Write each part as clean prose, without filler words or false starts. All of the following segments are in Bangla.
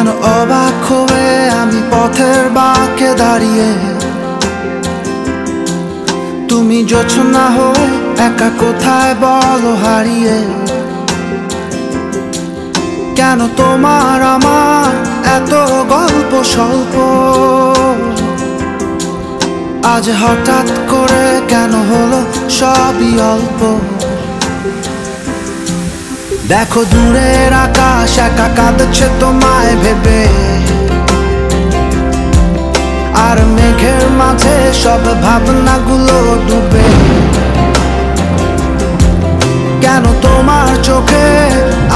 কেন অবাক হয়ে আমি পথের বাঁকে দাঁড়িয়ে, তুমি জোছনা হয়ে একা কোথায় বলো হারিয়ে। কেন তোমার আমার এত গল্প স্বল্প, আজ হঠাৎ করে কেন হলো সবই অল্প। দেখো দূরের আকাশ একা কাঁদছে তোমায় ভেবে, আর মেঘের মাঝে সব ভাবনাগুলো ডুবে। কেন তোমার চোখে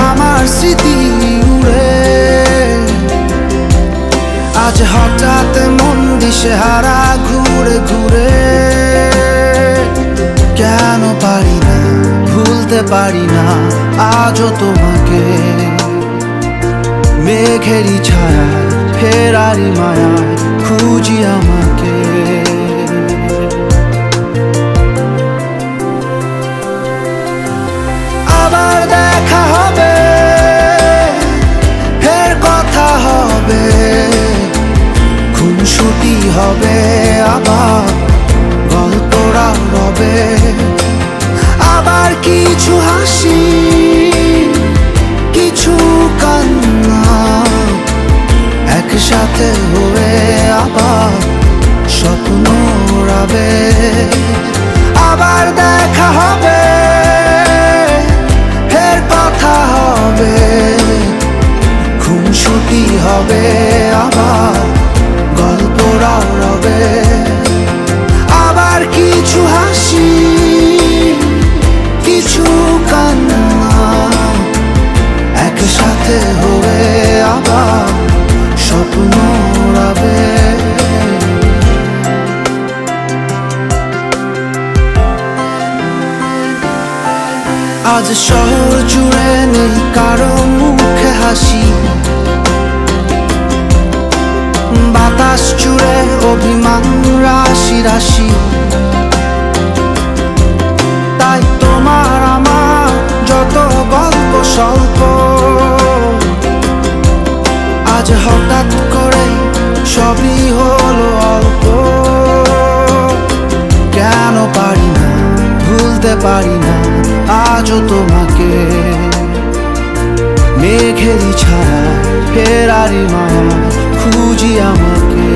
আমার স্মৃতি উড়ে, আজ হঠাৎ মন দিশেহারা ঘুরে ঘুরে। কেন পারি না ভুলতে পারি না আজও তোমাকে, মেঘেরই ছায়া ফেরারি মায়ায় খুঁজি আমাকে। আবার দেখা হবে, ফের কথা হবে, খুনসুটি হবে, আবার গল্পরা রবে। আবার কিছু হাসি কিছু কান্না একসাথে হয়ে আবার স্বপ্ন উড়াবে। আবার দেখা হবে, ফের কথা হবে, খুনসুটি হবে, আবার গল্পরা রবে। আবার কিছু হাসি কিছু কান্না একসাথে হয়ে আবার স্বপ্ন উড়াবে। আজ শহর জুড়ে নেই কারো মুখে হাসি, বাতাস জুড়ে অভিমান রাশি রাশি। তাই তোমার আমার যত গল্প স্বল্প, আজ হঠাৎ করে সবই হলো অল্প। কেন পারি না ভুলতে পারি না আজও তোমাকে, মেঘেরই ছায়া ফেরারি মায়া খুঁজি আমাকে।